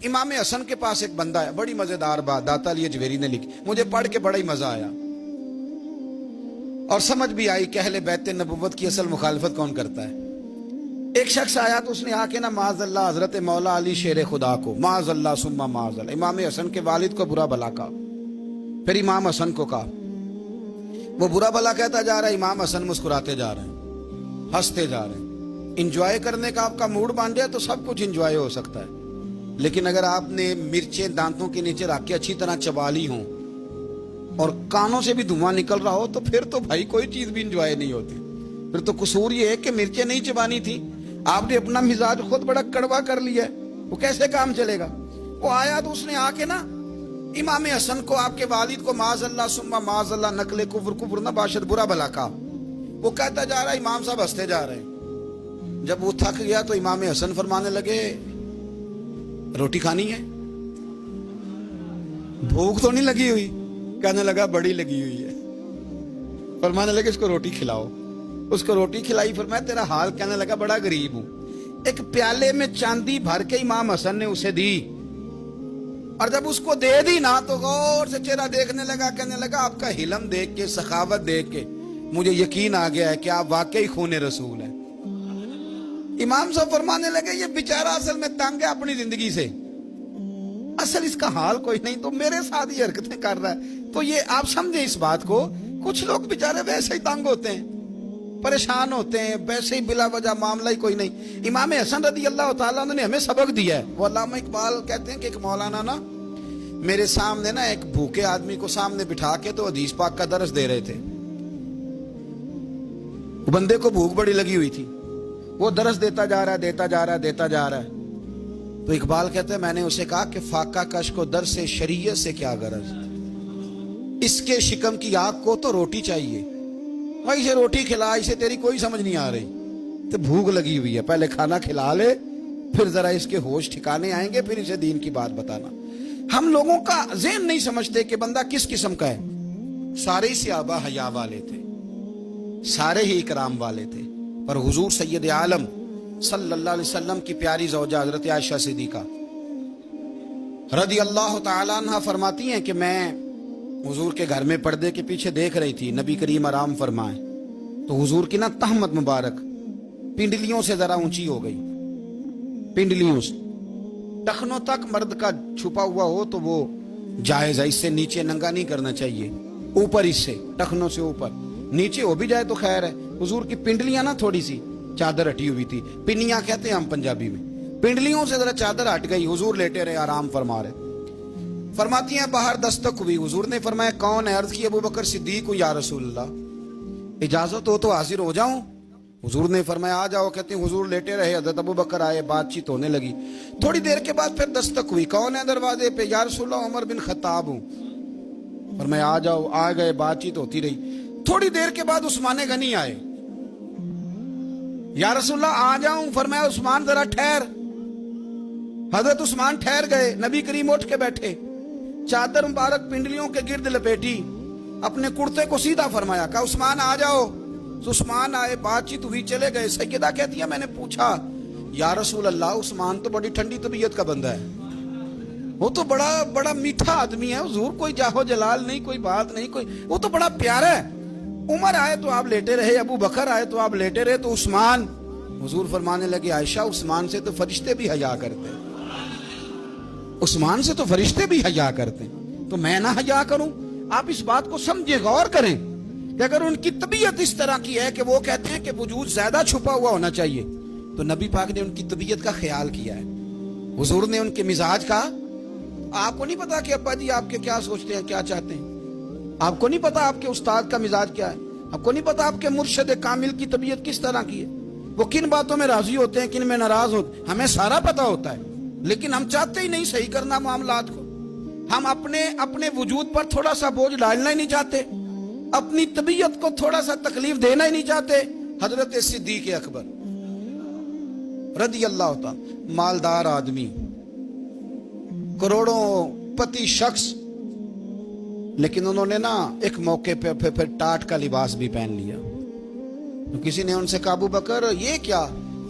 امام حسن کے پاس ایک بندہ ہے، بڑی مزیدار بات داتا علی اجویری نے لکھی، مجھے پڑھ کے بڑا ہی مزہ آیا اور سمجھ بھی آئی کہ اہل بیت نبوت کی اصل مخالفت کون کرتا ہے۔ ایک شخص آیا تو اس نے آ کے نا معاذ اللہ حضرت مولا علی شیر خدا کو، معاذ اللہ ثم معاذ اللہ، امام حسن کے والد کو برا بھلا کہا، پھر امام حسن کو کہا، وہ برا بھلا کہتا جا رہا ہے، امام حسن مسکراتے جا رہے ہیں، ہنستے جا رہے ہیں۔ انجوائے کرنے کا آپ کا موڈ بن جائے تو سب کچھ انجوائے ہو سکتا ہے، لیکن اگر آپ نے مرچیں دانتوں کے نیچے رکھ کے اچھی طرح چبا لی ہوں اور کانوں سے بھی دھواں نکل رہا ہو تو پھر تو بھائی کوئی چیز بھی انجوائے نہیں ہوتی۔ پھر تو قصور یہ ہے کہ مرچیں نہیں چبانی تھی، آپ نے اپنا مزاج خود بڑا کڑوا کر لیا ہے، وہ کیسے کام چلے گا؟ وہ آیا تو اس نے آ کے نا امام حسن کو، آپ کے والد کو معاذ اللہ ثم معاذ اللہ نقل کفر نہ باشد برا بھلا کہا۔ وہ کہتا جا رہا ہے، امام صاحب ہنستے جا رہے ہیں۔ جب وہ تھک گیا تو امام حسن فرمانے لگے، روٹی کھانی ہے؟ بھوک تو نہیں لگی ہوئی؟ کہنے لگا بڑی لگی ہوئی ہے۔ فرمانے لگے اس کو روٹی کھلاؤ۔ اس کو روٹی کھلائی، فرمایا تیرا حال؟ کہنے لگا بڑا غریب ہوں۔ ایک پیالے میں چاندی بھر کے امام حسن نے اسے دی، اور جب اس کو دے دی نا تو غور سے چہرہ دیکھنے لگا، کہنے لگا آپ کا حلم دیکھ کے، سخاوت دیکھ کے مجھے یقین آ گیا ہے کہ آپ واقعی خون رسول ہیں۔ امام صاحب فرمانے لگے یہ بیچارہ اصل میں تنگ ہے اپنی زندگی سے، اصل اس کا حال کوئی نہیں تو میرے ساتھ یہ حرکتیں کر رہا ہے۔ تو یہ آپ سمجھیں اس بات کو، کچھ لوگ بیچارے ویسے ہی تنگ ہوتے ہیں، پریشان ہوتے ہیں، ویسے ہی بلا وجہ معاملہ ہی کوئی نہیں۔ امام حسن رضی اللہ تعالیٰ عنہ نے ہمیں سبق دیا ہے۔ وہ علامہ اقبال کہتے ہیں کہ ایک مولانا نا میرے سامنے نا ایک بھوکے آدمی کو سامنے بٹھا کے تو حدیث پاک کا درس دے رہے تھے۔ بندے کو بھوک بڑی لگی ہوئی تھی، وہ درس دیتا جا رہا ہے۔ تو اقبال کہتے ہیں میں نے اسے کہا کہ فاقہ کش کو درس شریعت سے کیا غرض، اس کے شکم کی آگ کو تو روٹی چاہیے، بھائی اسے روٹی کھلا، اسے تیری کوئی سمجھ نہیں آ رہی، تو بھوک لگی ہوئی ہے، پہلے کھانا کھلا لے، پھر ذرا اس کے ہوش ٹھکانے آئیں گے، پھر اسے دین کی بات بتانا۔ ہم لوگوں کا ذہن نہیں سمجھتے کہ بندہ کس قسم کا ہے۔ سارے ہی صحابہ حیا والے تھے، سارے ہی اکرام والے تھے، پر حضور سید عالم صلی اللہ علیہ وسلم کی پیاری زوجہ حضرت عائشہ صدیقہ رضی اللہ تعالیٰ عنہ فرماتی ہیں کہ میں حضور کے گھر میں پردے کے پیچھے دیکھ رہی تھی، نبی کریم آرام فرمائے تو حضور کی نا تہمت مبارک پنڈلیوں سے ذرا اونچی ہو گئی، پنڈلیوں سے ٹخنوں تک مرد کا چھپا ہوا ہو تو وہ جائز ہے، اس سے نیچے ننگا نہیں کرنا چاہیے، اوپر اس سے ٹخنوں سے اوپر، نیچے ہو بھی جائے تو خیر ہے۔ حضور کی پنڈلیاں نا تھوڑی سی چادر ہٹی ہوئی تھی، پنیاں کہتے ہیں ہم پنجابی میں، پنڈلیوں سے ذرا چادر ہٹ گئی، حضور لیٹے رہے آرام فرما رہے۔ فرماتی ہیں باہر دستک ہوئی، حضور نے فرمایا کون ہے؟ عرض کی ابو بکر صدیق کو، یا رسول اللہ اجازت ہو تو حاضر ہو جاؤں؟ حضور نے فرمایا آ جاؤ۔ کہتے ہیں حضور لیٹے رہے، حضرت ابو بکر آئے، بات چیت ہونے لگی، تھوڑی دیر کے بعد پھر دستک ہوئی، کون ہے دروازے پہ؟ یا رسول اللہ عمر بن خطاب ہوں۔ فرمایا آ جاؤ، آ گئے، بات چیت ہوتی رہی۔ تھوڑی دیر کے بعد عثمان غنی آئے، یا رسول اللہ آ جاؤں؟ فرمایا عثمان ذرا ٹھہر۔ حضرت عثمان ٹھہر گئے، نبی کریم اٹھ کے بیٹھے، چادر مبارک پنڈلیوں کے گرد لپیٹی، اپنے کرتے کو سیدھا فرمایا، کہا عثمان آ جاؤ۔ تو عثمان آئے، بات چیت ہوئی، چلے گئے۔ سیدہ کہتی ہے میں نے پوچھا یا رسول اللہ عثمان تو بڑی ٹھنڈی طبیعت کا بندہ ہے، وہ تو بڑا میٹھا آدمی ہے، حضور کوئی جاہو جلال نہیں، کوئی بات نہیں، کوئی، وہ تو بڑا پیارا ہے۔ عمر آئے تو آپ لیٹے رہے، ابو بکر آئے تو آپ لیٹے رہے، تو عثمان؟ حضور فرمانے لگے عائشہ عثمان سے تو فرشتے بھی حیا کرتے ہیں، عثمان سے تو فرشتے بھی حیا کرتے ہیں، تو میں نہ حیا کروں؟ آپ اس بات کو سمجھے، غور کریں کہ اگر ان کی طبیعت اس طرح کی ہے کہ وہ کہتے ہیں کہ وجود زیادہ چھپا ہوا ہونا چاہیے، تو نبی پاک نے ان کی طبیعت کا خیال کیا ہے، حضور نے ان کے مزاج کا۔ آپ کو نہیں پتا کہ ابا جی آپ کے کیا سوچتے ہیں، کیا چاہتے ہیں؟ آپ کو نہیں پتا آپ کے استاد کا مزاج کیا ہے؟ آپ کو نہیں پتا آپ کے مرشد کامل کی طبیعت کس طرح کی ہے؟ وہ کن باتوں میں راضی ہوتے ہیں، کن میں ناراض ہوتے ہیں؟ ہمیں سارا پتا ہوتا ہے، لیکن ہم چاہتے ہی نہیں صحیح کرنا معاملات کو۔ ہم اپنے وجود پر تھوڑا سا بوجھ ڈالنا ہی نہیں چاہتے، اپنی طبیعت کو تھوڑا سا تکلیف دینا ہی نہیں چاہتے۔ حضرت صدیق اکبر رضی اللہ تعالی، مالدار آدمی، کروڑوں پتی شخص، لیکن انہوں نے نا ایک موقع پہ پھر ٹاٹ کا لباس بھی پہن لیا۔ تو کسی نے ان سے کہا ابو بکر یہ کیا؟